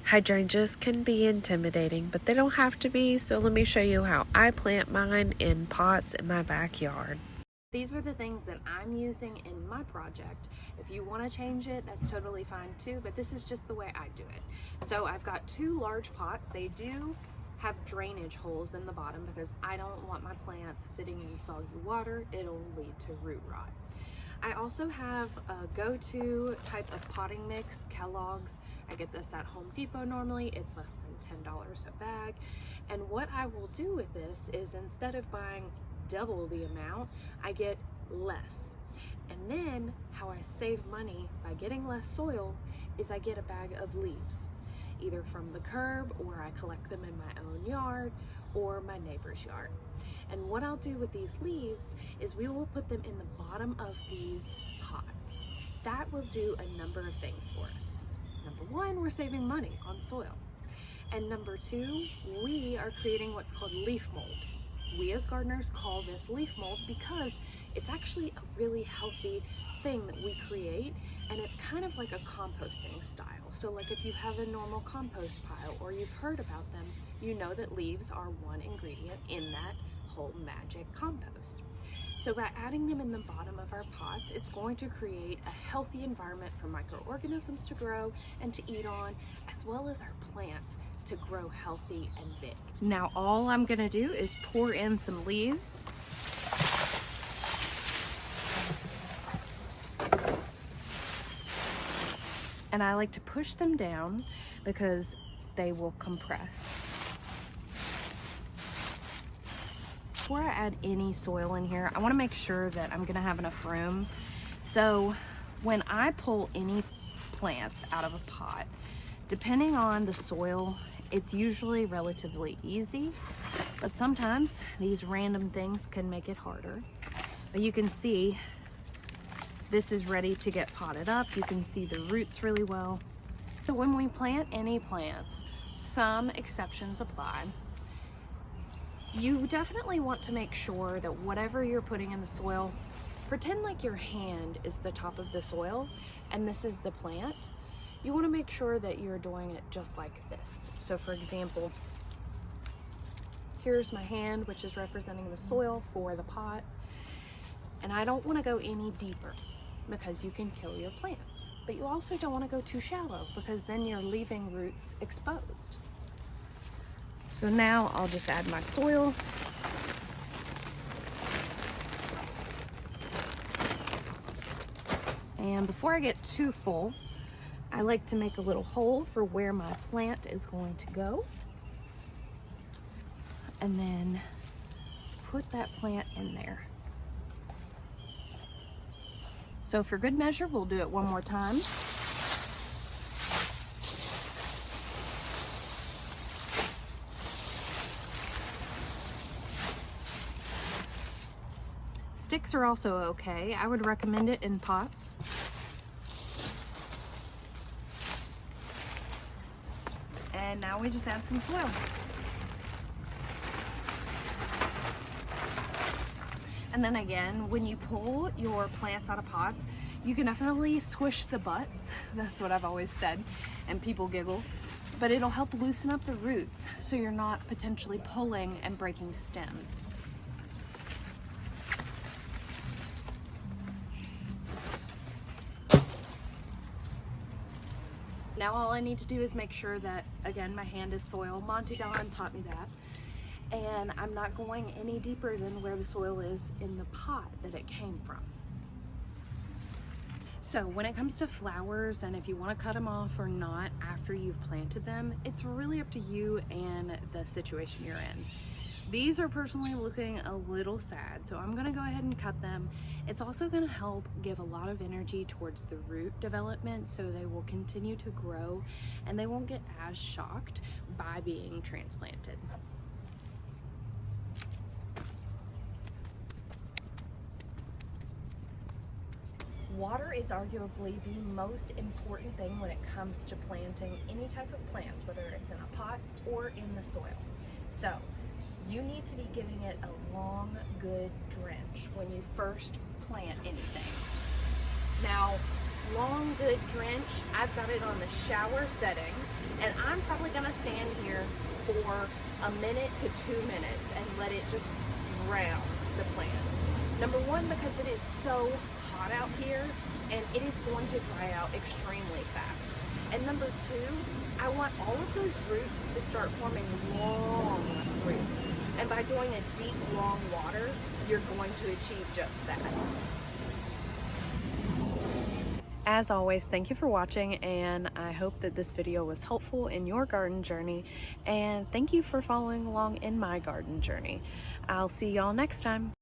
Hydrangeas can be intimidating, but they don't have to be, so let me show you how I plant mine in pots in my backyard. These are the things that I'm using in my project. If you want to change it, that's totally fine too, but this is just the way I do it. So I've got 2 large pots. They do have drainage holes in the bottom because I don't want my plants sitting in soggy water. It'll lead to root rot. I also have a go-to type of potting mix, Kellogg's. I get this at Home Depot normally. It's less than $10 a bag. And what I will do with this is, instead of buying double the amount, I get less. And then how I save money by getting less soil is I get a bag of leaves, either from the curb, or I collect them in my own yard or my neighbor's yard. And what I'll do with these leaves is we will put them in the bottom of these pots. That will do a number of things for us. Number 1, we're saving money on soil. And number 2, we are creating what's called leaf mold. We as gardeners call this leaf mold because it's actually a really healthy thing that we create, and it's kind of like a composting style. So like if you have a normal compost pile or you've heard about them, you know that leaves are one ingredient in that whole magic compost. So by adding them in the bottom of our pots, it's going to create a healthy environment for microorganisms to grow and to eat on, as well as our plants to grow healthy and big. Now all I'm gonna do is pour in some leaves. And I like to push them down because they will compress. Before I add any soil in here, I want to make sure that I'm going to have enough room. So when I pull any plants out of a pot, depending on the soil, it's usually relatively easy, but sometimes these random things can make it harder. But you can see this is ready to get potted up. You can see the roots really well. So when we plant any plants, some exceptions apply. You definitely want to make sure that whatever you're putting in the soil, pretend like your hand is the top of the soil and this is the plant. You want to make sure that you're doing it just like this. So for example, here's my hand, which is representing the soil for the pot. And I don't want to go any deeper because you can kill your plants. But you also don't want to go too shallow because then you're leaving roots exposed. So now I'll just add my soil. And before I get too full, I like to make a little hole for where my plant is going to go. And then put that plant in there. So for good measure, we'll do it one more time. Sticks are also okay. I would recommend it in pots. And now we just add some soil. And then again, when you pull your plants out of pots, you can definitely squish the butts. That's what I've always said, and people giggle. But it'll help loosen up the roots so you're not potentially pulling and breaking stems. Now all I need to do is make sure that, again, my hand is soil. Monty Don taught me that. And I'm not going any deeper than where the soil is in the pot that it came from. So when it comes to flowers, and if you want to cut them off or not after you've planted them, it's really up to you and the situation you're in. These are personally looking a little sad, so I'm gonna go ahead and cut them. It's also gonna help give a lot of energy towards the root development, so they will continue to grow and they won't get as shocked by being transplanted. Water is arguably the most important thing when it comes to planting any type of plants, whether it's in a pot or in the soil. So you need to be giving it a long, good drench when you first plant anything. Now, long, good drench, I've got it on the shower setting, And I'm probably gonna stand here for a minute to 2 minutes and let it just drown the plant. Number one, because it is so hot out here and it is going to dry out extremely fast. And number two, I want all of those roots to start forming long roots. And by doing a deep, long water, you're going to achieve just that. As always, thank you for watching, and I hope that this video was helpful in your garden journey, and thank you for following along in my garden journey. I'll see y'all next time.